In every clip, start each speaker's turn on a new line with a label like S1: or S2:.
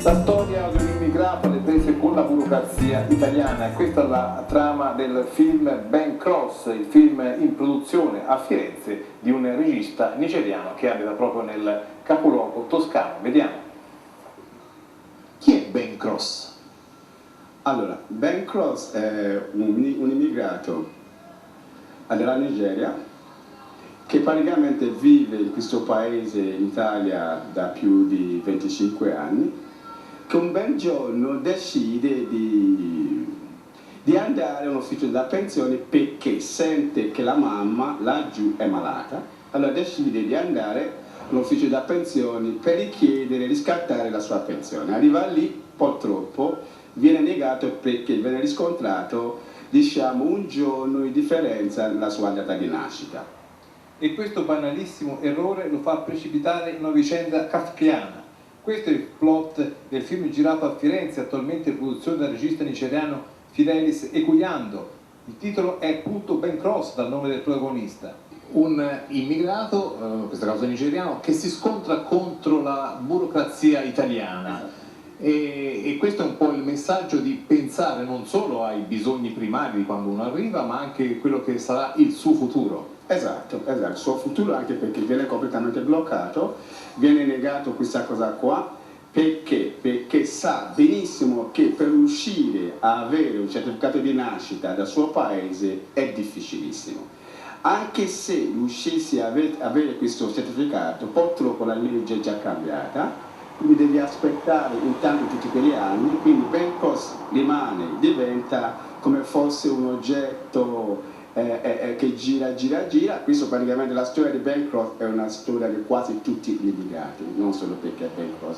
S1: La storia di un immigrato alle prese con la burocrazia italiana, questa è la trama del film Ben Cross, il film in produzione a Firenze di un regista nigeriano che abita proprio nel capoluogo toscano. Vediamo. Chi è Ben Cross?
S2: Allora, Ben Cross è un immigrato della Nigeria che praticamente vive in questo paese, in Italia, da più di 25 anni, che un bel giorno decide di andare a un ufficio della pensione perché sente che la mamma laggiù è malata. Allora decide di andare all'ufficio della pensione per richiedere di scattare la sua pensione. Arriva lì, purtroppo, viene negato perché viene riscontrato, diciamo, un giorno di differenza nella sua data di nascita.
S1: E questo banalissimo errore lo fa precipitare in una vicenda kafkiana. Questo è il plot del film girato a Firenze, attualmente in produzione dal regista nigeriano Fidelis Ekuyando. Il titolo è appunto Ben Cross, dal nome del protagonista. Un immigrato, in questo caso nigeriano, che si scontra contro la burocrazia italiana. E questo è un po' il messaggio di pensare non solo ai bisogni primari di quando uno arriva, ma anche quello che sarà il suo futuro.
S2: Esatto, il suo futuro, anche perché viene completamente bloccato, viene negato questa cosa qua, perché sa benissimo che per riuscire a avere un certificato di nascita dal suo paese è difficilissimo. Anche se riuscissi a avere questo certificato, purtroppo la legge è già cambiata, quindi devi aspettare intanto tutti quegli anni, quindi Ben Cross diventa come fosse un oggetto che gira. Questo praticamente la storia di Ben Cross è una storia di quasi tutti gli immigrati, non solo perché è Ben Cross.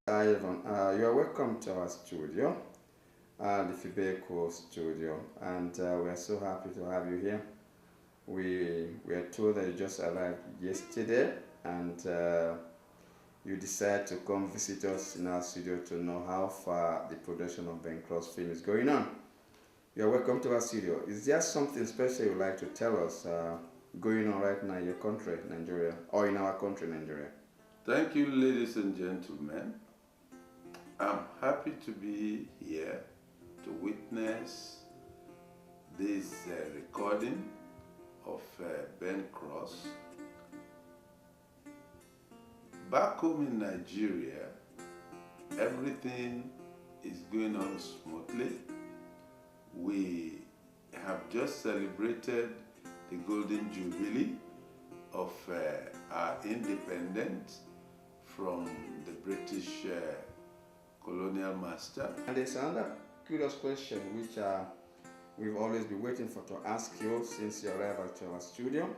S2: Hi everyone, you are welcome to our studio, the Fibeco studio, and we are so happy to have you here. We are told that you just arrived yesterday, and you decided to come visit us in our studio to know how far the production of Ben Cross film is going on. You are welcome to our studio. Is there something special you'd like to tell us going on right now in your country, Nigeria, or in our country, Nigeria?
S3: Thank you, ladies and gentlemen. I'm happy to be here to witness this recording of Ben Cross. Back home in Nigeria, everything is going on smoothly. We have just celebrated the Golden Jubilee of our independence from the British colonial master.
S2: And there's another curious question which we've always been waiting for to ask you since your arrival to our studio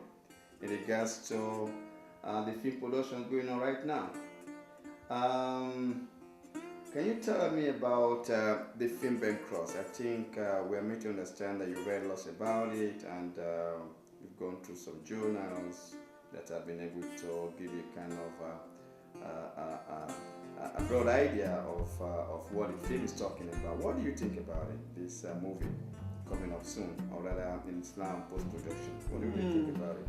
S2: in regards to the film production going on right now. Can you tell me about the film Ben Cross? I think we are made to understand that you read lots about it, and you've gone through some journals that have been able to give you kind of a broad idea of what the film is talking about. What do you think about it, this movie coming up soon, or rather it's now in post-production? What do you think about it?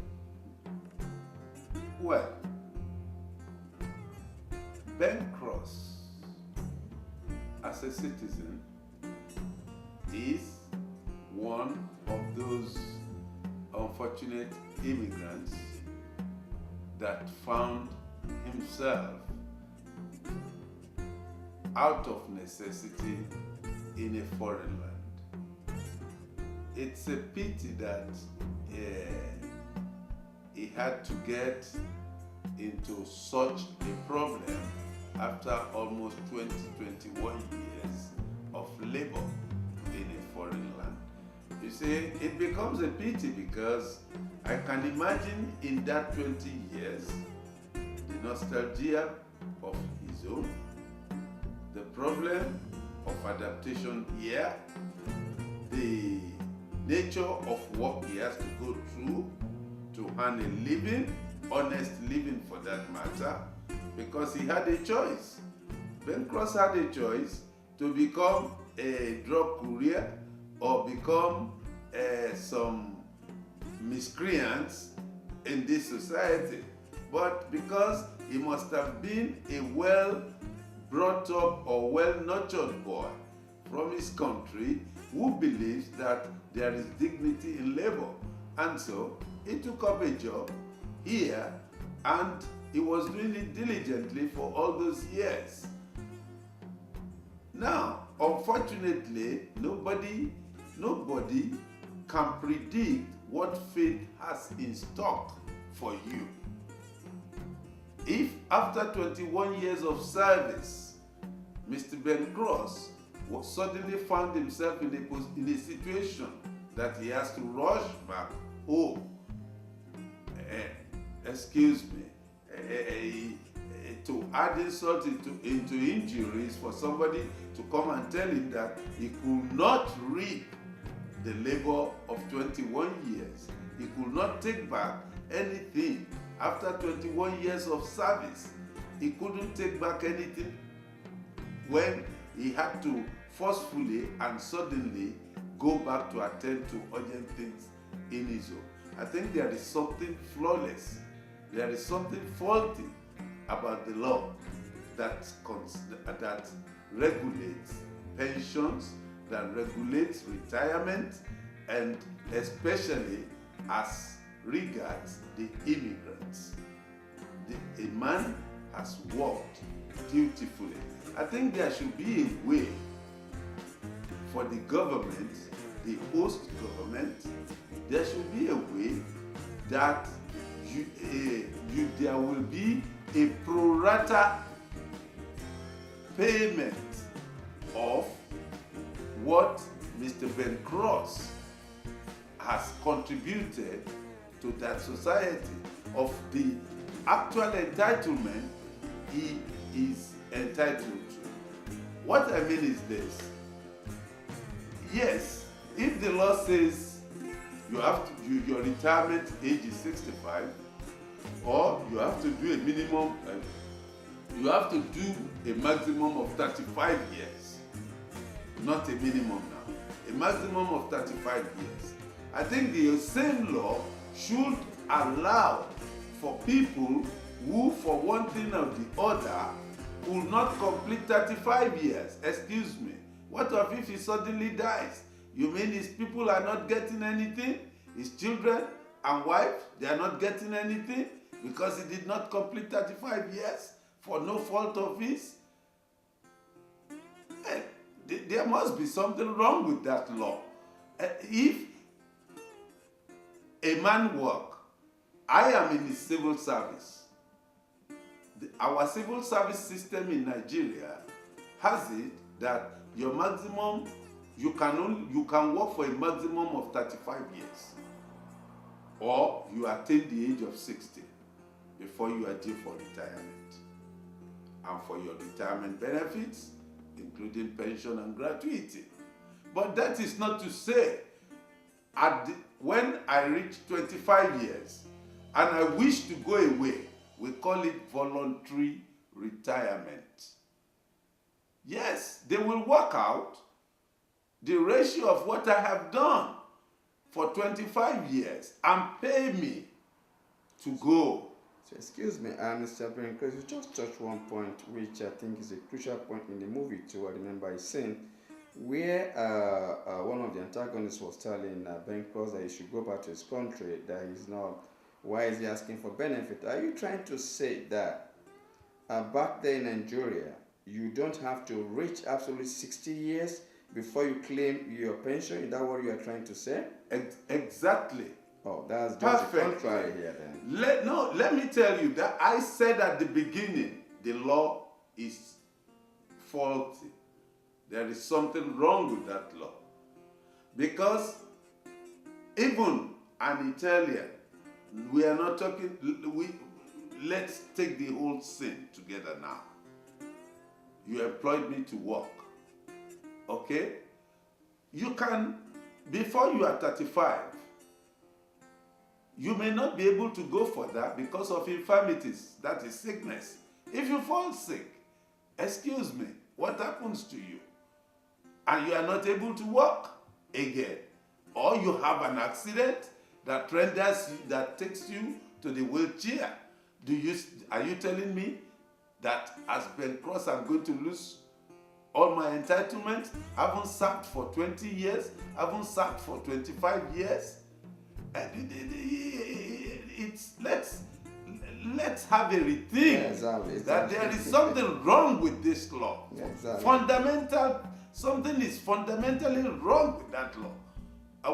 S3: Well, Ben Cross, as a citizen, is one of those unfortunate immigrants that found himself out of necessity in a foreign land. It's a pity that he had to get into such a problem after almost 21 years of labor in a foreign land. You see, it becomes a pity because I can imagine in that 20 years the nostalgia of his own, the problem of adaptation here, the nature of work he has to go through to earn a living, honest living for that matter, because he had a choice. Ben Cross had a choice to become a drug courier or become some miscreants in this society, but because he must have been a well brought up or well nurtured boy from his country who believes that there is dignity in labor. And so he took up a job here and he was doing it diligently for all those years. Now, unfortunately, nobody can predict what fate has in stock for you. If after 21 years of service, Mr. Ben Cross suddenly found himself in a situation that he has to rush back home, to add insult into injuries for somebody to come and tell him that he could not reap the labor of 21 years. He could not take back anything after 21 years of service. He couldn't take back anything when he had to forcefully and suddenly go back to attend to urgent things in his own. I think there is something flawless, there is something faulty about the law that regulates pensions, that regulates retirement, and especially as regards the immigrants. A man has worked dutifully. I think there should be a way for the government, the host government, there should be a way that there will be a pro rata payment of what Mr. Ben Cross has contributed to that society, of the actual entitlement he is entitled to. What I mean is this. Yes, if the law says your retirement age is 65, or you have to do a minimum, you have to do a maximum of 35 years, not a minimum now, a maximum of 35 years. I think the same law should allow for people who, for one thing or the other, will not complete 35 years. Excuse me. What if he suddenly dies? You mean his people are not getting anything? His children and wife, they are not getting anything because he did not complete 35 years for no fault of his? There must be something wrong with that law. If a man work, I am in the civil service. Our civil service system in Nigeria has it that your maximum, you can work for a maximum of 35 years, or you attain the age of 60 before you are due for retirement. And for your retirement benefits, including pension and gratuity. But that is not to say, when I reach 25 years and I wish to go away, we call it voluntary retirement. Yes, they will work out the ratio of what I have done for 25 years and pay me to go.
S2: So excuse me, Mr. Ben Cross, you just touched one point which I think is a crucial point in the movie too. I remember a scene where one of the antagonists was telling Ben Cross that he should go back to his country, that he's not, why is he asking for benefit? Are you trying to say that back there in Nigeria, you don't have to reach absolutely 60 years before you claim your pension? Is that what you are trying to say?
S3: Exactly.
S2: Oh, that's just the contrary here then.
S3: Let me tell you that I said at the beginning, the law is faulty. There is something wrong with that law. Because even an Italian, we are not talking, let's take the whole scene together now. You employed me to work, okay? You can, before you are 35, you may not be able to go for that because of infirmities, that is sickness. If you fall sick, excuse me, what happens to you? And you are not able to work again. or you have an accident that renders you, that takes you to the wheelchair. Are you telling me that as Ben Cross I'm going to lose all my entitlements? I haven't served for 20 years, I haven't served for 25 years. And let's have a rethink.
S4: Yeah, exactly.
S3: That there is something wrong with this law.
S4: Yeah, exactly.
S3: Something is fundamentally wrong with that law.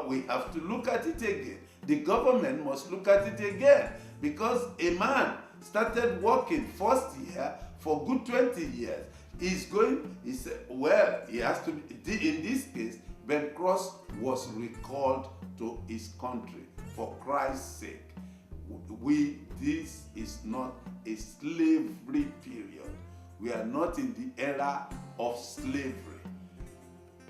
S3: We have to look at it again. The government must look at it again, because a man started working first year for good 20 years. He has to be, in this case, Ben Cross was recalled to his country for Christ's sake. This is not a slavery period. We are not in the era of slavery.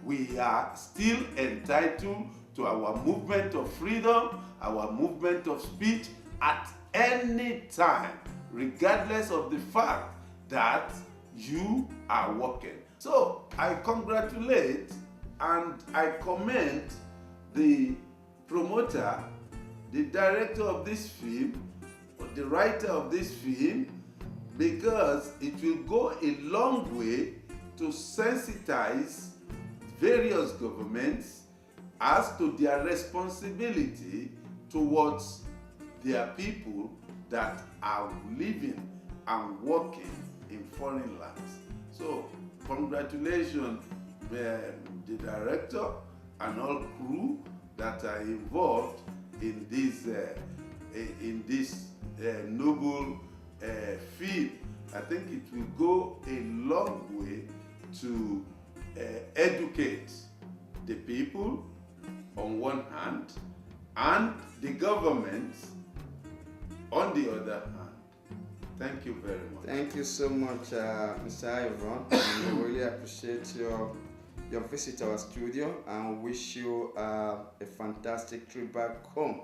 S3: We are still entitled to our movement of freedom, our movement of speech at any time, regardless of the fact that you are working. So I congratulate and I commend the promoter, the director of this film, or the writer of this film, because it will go a long way to sensitize various governments as to their responsibility towards their people that are living and working in foreign lands. So congratulations, the director and all crew that are involved in this noble field. I think it will go a long way to educate the people on one hand and the government on the other hand. Thank you very much.
S4: Thank you so much, Mr. Ivan. We really appreciate your visit to our studio and wish you a fantastic trip back home.